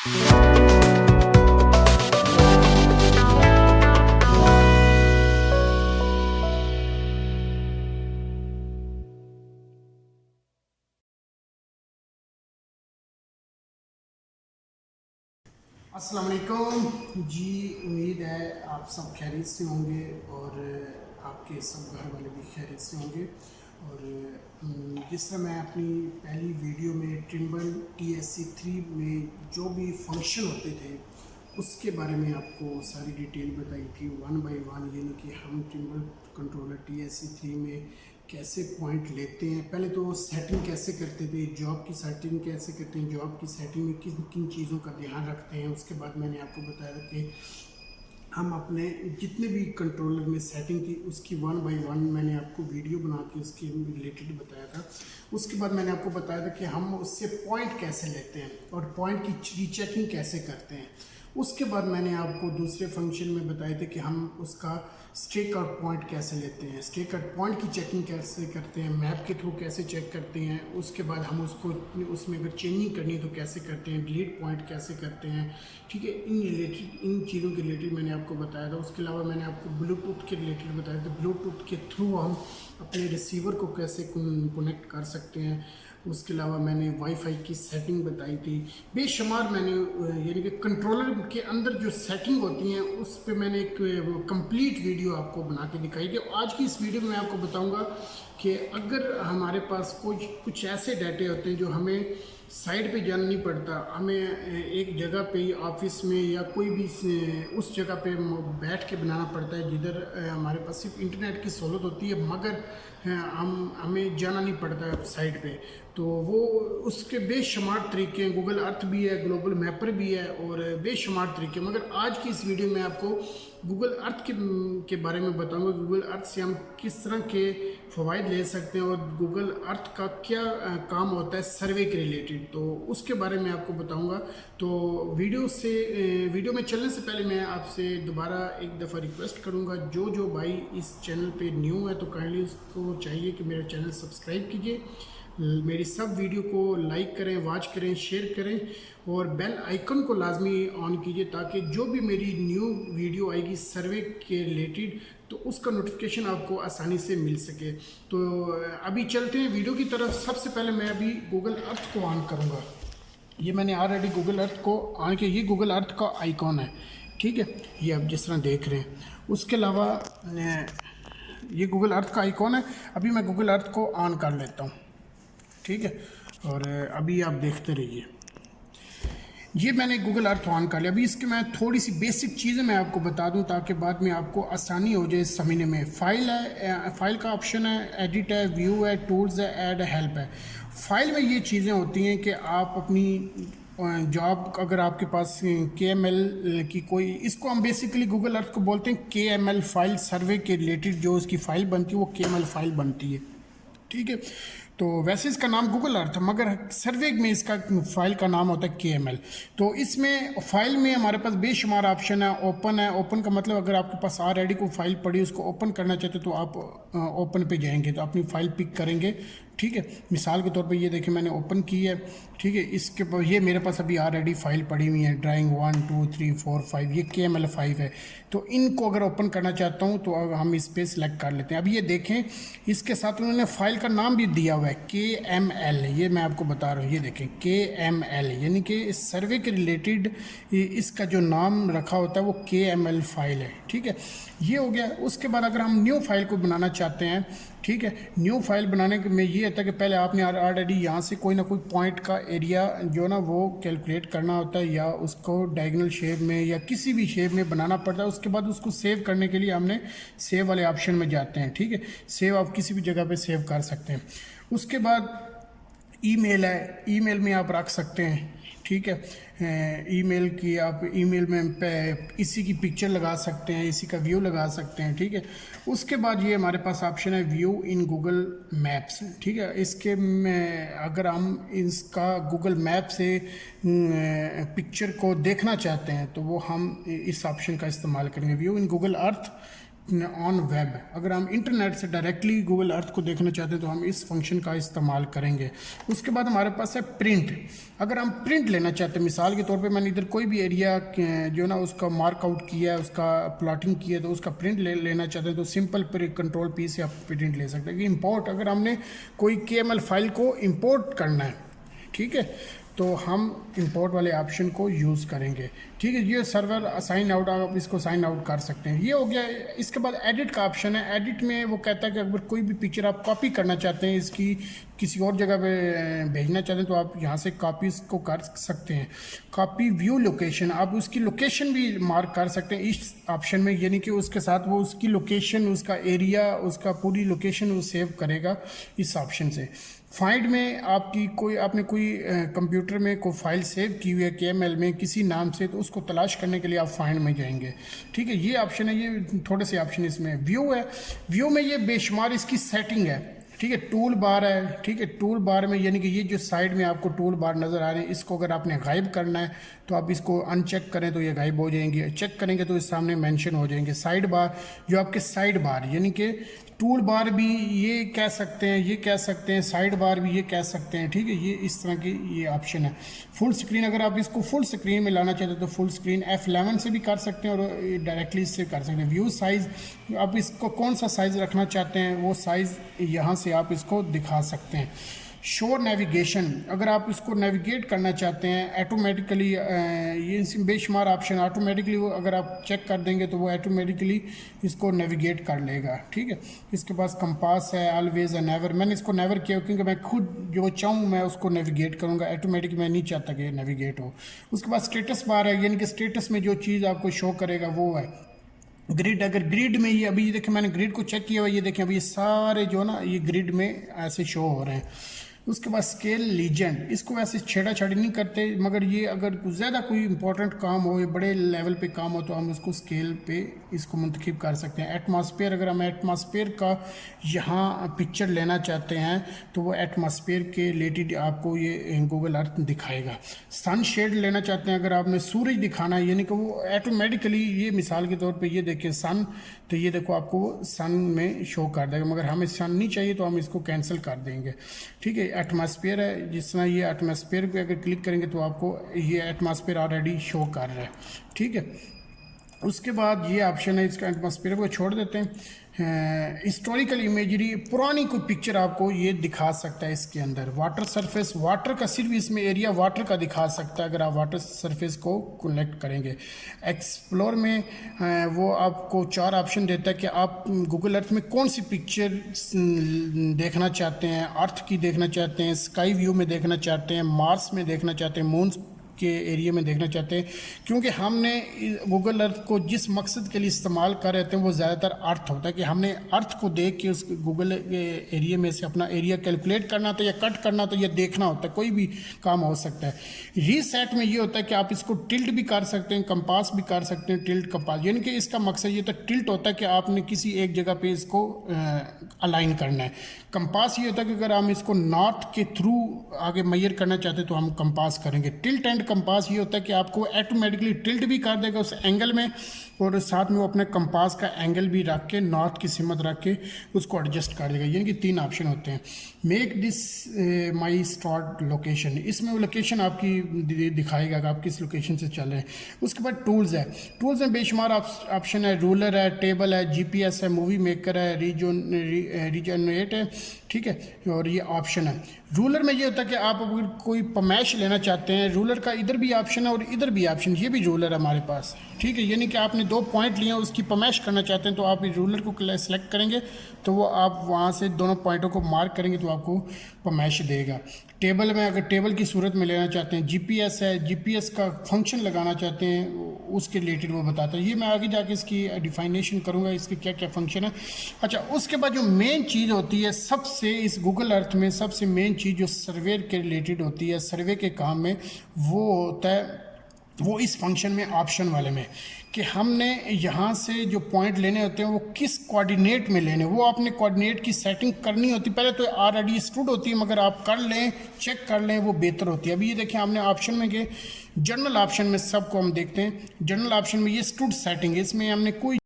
अस्सलाम वालेकुम जी। उम्मीद है आप सब खैरियत से होंगे और आपके सब घर वाले भी खैरियत से होंगे। और जिस तरह मैं अपनी पहली वीडियो में ट्रिम्बल TSC3 में जो भी फंक्शन होते थे उसके बारे में आपको सारी डिटेल बताई थी वन बाय वन, यानी कि हम ट्रिम्बल कंट्रोलर TSC3 में कैसे पॉइंट लेते हैं। पहले तो सेटिंग कैसे करते थे, जॉब की सेटिंग कैसे करते हैं, जॉब की सेटिंग में किन किन चीज़ों का ध्यान रखते हैं। उसके बाद मैंने आपको बताया कि हम अपने जितने भी कंट्रोलर में सेटिंग थी उसकी वन बाय वन मैंने आपको वीडियो बना के उसके रिलेटेड बताया था। उसके बाद मैंने आपको बताया था कि हम उससे पॉइंट कैसे लेते हैं और पॉइंट की रीचेकिंग कैसे करते हैं। उसके बाद मैंने आपको दूसरे फंक्शन में बताए थे कि हम उसका स्टेक आउट पॉइंट कैसे लेते हैं, स्टेक आउट पॉइंट की चेकिंग कैसे करते हैं, मैप के थ्रू कैसे चेक करते हैं। उसके बाद हम उसको उसमें अगर चेंजिंग करनी है तो कैसे करते हैं, डिलीट पॉइंट कैसे करते हैं। ठीक है, इन चीज़ों के रिलेटेड मैंने आपको बताया था। उसके अलावा मैंने आपको ब्लूटूथ के रिलेटेड बताया था, ब्लूटूथ के थ्रू हम अपने रिसीवर को कैसे कनेक्ट कर सकते हैं। उसके अलावा मैंने वाईफाई की सेटिंग बताई थी। बेशुमार मैंने यानी कि कंट्रोलर के अंदर जो सेटिंग होती हैं उस पे मैंने एक कंप्लीट वीडियो आपको बना के दिखाई थी। आज की इस वीडियो में मैं आपको बताऊंगा कि अगर हमारे पास कुछ ऐसे डाटे होते हैं जो हमें साइड पे जाना नहीं पड़ता, हमें एक जगह पे ही ऑफिस में या कोई भी उस जगह पे बैठ के बनाना पड़ता है जिधर हमारे पास सिर्फ इंटरनेट की सहूलत होती है, मगर हमें जाना नहीं पड़ता साइड पे। तो वो उसके बेशुमार तरीके हैं, गूगल अर्थ भी है, ग्लोबल मैपर भी है और बेशुमार तरीके। मगर आज की इस वीडियो में आपको गूगल अर्थ के बारे में बताऊंगा, गूगल अर्थ से हम किस तरह के फ़वाइद ले सकते हैं और गूगल अर्थ का क्या काम होता है सर्वे के रिलेटेड, तो उसके बारे में आपको बताऊंगा। तो वीडियो में चलने से पहले मैं आपसे दोबारा एक दफ़ा रिक्वेस्ट करूंगा, जो भाई इस चैनल पे न्यू है तो काइंडली उसको चाहिए कि मेरा चैनल सब्सक्राइब कीजिए, मेरी सब वीडियो को लाइक करें, वॉच करें, शेयर करें और बेल आइकन को लाजमी ऑन कीजिए ताकि जो भी मेरी न्यू वीडियो आएगी सर्वे के रिलेटेड तो उसका नोटिफिकेशन आपको आसानी से मिल सके। तो अभी चलते हैं वीडियो की तरफ। सबसे पहले मैं अभी गूगल अर्थ को ऑन करूँगा। ये मैंने ऑलरेडी गूगल अर्थ को ऑन किया। ये गूगल अर्थ का आइकॉन है, ठीक है, ये आप जिस तरह देख रहे हैं। उसके अलावा ये गूगल अर्थ का आइकॉन है। अभी मैं गूगल अर्थ को ऑन कर लेता हूँ, ठीक है, और अभी आप देखते रहिए। ये मैंने गूगल अर्थ ऑन कर लिया। अभी इसके मैं थोड़ी सी बेसिक चीज़ें मैं आपको बता दूं ताकि बाद में आपको आसानी हो जाए समझने में। फाइल है, फाइल का ऑप्शन है, एडिट है, व्यू है, टूल्स है, ऐड है, हेल्प है। फाइल में ये चीज़ें होती हैं कि आप अपनी जॉब अगर आपके पास KML की कोई, इसको हम बेसिकली गूगल अर्थ को बोलते हैं KML फाइल, सर्वे के रिलेटेड जो उसकी फ़ाइल बनती है वो KML फाइल बनती है, ठीक है। तो वैसे इसका नाम गूगल अर्थ, मगर सर्वे में इसका फाइल का नाम होता है KML। तो इसमें फाइल में हमारे पास बेशुमार ऑप्शन है। ओपन है, ओपन का मतलब अगर आपके पास ऑलरेडी कोई फाइल पड़ी उसको ओपन करना चाहते तो आप ओपन पे जाएंगे तो अपनी फाइल पिक करेंगे, ठीक है। मिसाल के तौर पे ये देखिए मैंने ओपन की है, ठीक है। इसके ये मेरे पास अभी ऑलरेडी फाइल पड़ी हुई है, ड्राइंग 1 2 3 4 5, ये KML 5 है। तो इनको अगर ओपन करना चाहता हूँ तो हम इस पर सिलेक्ट कर लेते हैं। अब ये देखें इसके साथ उन्होंने फाइल का नाम भी दिया हुआ है KML, ये मैं आपको बता रहा हूँ। ये देखें KML यानी कि इस सर्वे के रिलेटेड इसका जो नाम रखा होता है वो KML फाइल है, ठीक है। ये हो गया। उसके बाद अगर हम न्यू फाइल को बनाना चाहते हैं, ठीक है, न्यू फाइल बनाने में ये होता है कि पहले आपने ऑलरेडी यहाँ से कोई ना कोई पॉइंट का एरिया जो ना वो कैलकुलेट करना होता है या उसको डायगोनल शेप में या किसी भी शेप में बनाना पड़ता है। उसके बाद उसको सेव करने के लिए हमने सेव वाले ऑप्शन में जाते हैं, ठीक है। सेव आप किसी भी जगह पे सेव कर सकते हैं। उसके बाद ईमेल है, ईमेल में आप रख सकते हैं, ठीक है। ईमेल की आप ईमेल में इसी की पिक्चर लगा सकते हैं, इसी का व्यू लगा सकते हैं, ठीक है। उसके बाद ये हमारे पास ऑप्शन है व्यू इन गूगल मैप्स, ठीक है। इसके में अगर हम इसका गूगल मैप से पिक्चर को देखना चाहते हैं तो वो हम इस ऑप्शन का इस्तेमाल करेंगे, view in Google earth on web, अगर हम इंटरनेट से डायरेक्टली गूगल अर्थ को देखना चाहते हैं तो हम इस फंक्शन का इस्तेमाल करेंगे। उसके बाद हमारे पास है प्रिंट। अगर हम प्रिंट लेना चाहते हैं, मिसाल के तौर पे मैंने इधर कोई भी एरिया जो ना उसका मार्क आउट किया है, उसका प्लॉटिंग किया है, तो उसका प्रिंट लेना चाहते हैं तो सिंपल कंट्रोल पी से आप प्रिंट ले सकते हैं। इंपोर्ट, अगर हमने कोई KML फाइल को इंपोर्ट करना है, ठीक है, तो हम इंपोर्ट वाले ऑप्शन को यूज़ करेंगे। ठीक है, ये सर्वर साइन आउट, आप इसको साइन आउट कर सकते हैं। ये हो गया। इसके बाद एडिट का ऑप्शन है। एडिट में वो कहता है कि अगर कोई भी पिक्चर आप कॉपी करना चाहते हैं, इसकी किसी और जगह पे भेजना चाहते हैं, तो आप यहाँ से कॉपी को कर सकते हैं। कॉपी व्यू लोकेशन, आप उसकी लोकेशन भी मार्क कर सकते हैं इस ऑप्शन में, यानी कि उसके साथ वो उसकी लोकेशन, उसका एरिया, उसका पूरी लोकेशन वो सेव करेगा इस ऑप्शन से। फाइंड में आपने कोई कंप्यूटर में कोई फाइल सेव की हुई है KML में किसी नाम से, तो उसको तलाश करने के लिए आप फाइंड में जाएंगे। ठीक है, ये ऑप्शन है। ये थोड़े से ऑप्शन इसमें। व्यू है। व्यू में ये बेशुमार इसकी सेटिंग है। ठीक है, टूल बार है। ठीक है, टूल बार में यानी कि ये जो साइड में आपको टूल बार नज़र आ रहे हैं, इसको अगर आपने गायब करना है तो आप इसको अनचेक करें तो ये गायब हो जाएंगे, चेक करेंगे तो इस सामने मेंशन हो जाएंगे। साइड बार, जो आपके साइड बार यानी कि टूल बार भी ये कह सकते हैं, ये कह सकते हैं, साइड बार भी ये कह सकते हैं। ठीक है, ये इस तरह की ये ऑप्शन है। फुल स्क्रीन, अगर आप इसको फुल स्क्रीन में लाना चाहते हैं तो फुल स्क्रीन F11 से भी कर सकते हैं और डायरेक्टली इससे कर सकते हैं। व्यू साइज़, आप इसको कौन सा साइज़ रखना चाहते हैं वो साइज़ यहाँ से आप इसको दिखा सकते हैं। शो नेविगेशन, अगर आप इसको नेविगेट करना चाहते हैं ऑटोमेटिकली, ये बेशुमार ऑप्शन ऑटोमेटिकली, वो अगर आप चेक कर देंगे तो वो ऑटोमेटिकली इसको नेविगेट कर लेगा। ठीक है, इसके पास कंपास है, ऑलवेज है, नेवर। मैंने इसको नेवर किया क्योंकि मैं खुद जो चाहूँ मैं उसको नेविगेट करूँगा, ऑटोमेटिक मैं नहीं चाहता कि नेविगेट हो। उसके बाद स्टेटस बार है, यानी कि स्टेटस में जो चीज़ आपको शो करेगा वो है। ग्रिड, अगर ग्रिड में ये अभी ये देखें, मैंने ग्रिड को चेक किया हुआ, ये देखें अभी ये सारे जो ना ये ग्रिड में ऐसे शो हो रहे हैं। उसके बाद स्केल लीजेंड, इसको वैसे छेड़ा छाड़ी नहीं करते, मगर ये अगर ज़्यादा कोई इंपॉर्टेंट काम हो, ये बड़े लेवल पे काम हो, तो हम इसको स्केल पे इसको मुंतखब कर सकते हैं। एटमॉस्फेयर, अगर हम एटमॉस्फेयर का यहाँ पिक्चर लेना चाहते हैं तो वो एटमॉस्फेयर के रिलेटेड आपको ये गूगल अर्थ दिखाएगा। सन शेड लेना चाहते हैं, अगर आपने सूरज दिखाना है, यानी कि वो ऑटोमेटिकली, ये मिसाल के तौर पे ये देखें सन, तो ये देखो आपको सन में शो कर देगा, मगर हमें सन नहीं चाहिए तो हम इसको कैंसिल कर देंगे। ठीक है, एटमॉस्फेयर है, जिस तरह ये एटमॉस्फेयर पे अगर क्लिक करेंगे तो आपको ये एटमॉस्फेयर ऑलरेडी शो कर रहा है। ठीक है, उसके बाद ये ऑप्शन है, इसका एटमॉस्फेयर को छोड़ देते हैं। हिस्टोरिकल इमेजरी, पुरानी कोई पिक्चर आपको ये दिखा सकता है इसके अंदर। वाटर सरफेस, वाटर का सिर्फ इसमें एरिया वाटर का दिखा सकता है अगर आप वाटर सरफेस को कनेक्ट करेंगे। एक्सप्लोर में वो आपको 4 ऑप्शन देता है कि आप गूगल अर्थ में कौन सी पिक्चर देखना चाहते हैं। अर्थ की देखना चाहते हैं, स्काई व्यू में देखना चाहते हैं, मार्स में देखना चाहते हैं, मून के एरिया में देखना चाहते हैं। क्योंकि हमने गूगल अर्थ को जिस मकसद के लिए इस्तेमाल कर रहे थे वो ज़्यादातर अर्थ होता है कि हमने अर्थ को देख के उस गूगल एरिया में से अपना एरिया कैलकुलेट करना था या कट करना था या देखना होता है, कोई भी काम हो सकता है। रीसेट में ये होता है कि आप इसको टिल्ट भी कर सकते हैं, कंपास भी कर सकते हैं, टिल्ट कंपास, यानी कि इसका मकसद ये होता है, टिल्ट होता है कि आपने किसी एक जगह पे इसको अलाइन करना है। कंपास ये होता है कि अगर हम इसको नॉर्थ के थ्रू आगे मेजर करना चाहते हैं तो हम कंपास करेंगे। टिल्ट एंड कंपास ये होता है कि आपको ऑटोमेटिकली टिल्ट भी कर देगा उस एंगल में, और साथ में वो अपने कंपास का एंगल भी रख के, नॉर्थ की सिमत रख के उसको एडजस्ट कर देगा। यानी कि 3 ऑप्शन होते हैं। Make this my start location, इसमें वो लोकेशन आपकी दिखाएगा कि आप किस लोकेशन से चल रहे हैं। उसके बाद टूल्स है, टूल्स में बेशुमार ऑप्शन है, रूलर है, टेबल है, GPS है, मूवी मेकर है, रीजनरेट है। ठीक है, और ये ऑप्शन है। रूलर में ये होता है कि आप अगर कोई पमैश लेना चाहते हैं, रूलर का इधर भी ऑप्शन है और इधर भी ऑप्शन, ये भी रूलर है हमारे पास। ठीक है, यानी कि आपने 2 पॉइंट लिए, उसकी पमैश करना चाहते हैं तो आप रूलर को सेलेक्ट करेंगे तो वो आप वहाँ से दोनों पॉइंटों को मार्क करेंगे तो आपको पमैश देगा। टेबल में, अगर टेबल की सूरत में लेना चाहते हैं, GPS है, GPS का फंक्शन लगाना चाहते हैं, उसके रिलेटेड वो बताता है। ये मैं आगे जाके इसकी डिफाइनेशन करूँगा, इसके क्या क्या फंक्शन है। अच्छा, उसके बाद जो मेन चीज़ होती है सबसे, इस गूगल अर्थ में सबसे मेन चीज़ जो सर्वे के रिलेटेड होती है, सर्वे के काम में, वो होता है, वो इस फंक्शन में ऑप्शन वाले में, कि हमने यहाँ से जो पॉइंट लेने होते हैं वो किस कोऑर्डिनेट में लेने, वो आपने कोऑर्डिनेट की सेटिंग करनी होती। पहले तो ऑलरेडी स्टूड होती है, मगर आप कर लें, चेक कर लें, वो बेहतर होती है। अभी ये देखिए, हमने ऑप्शन में गए, जनरल ऑप्शन में सबको हम देखते हैं। जनरल ऑप्शन में ये स्टूड सेटिंग है, इसमें हमने कोई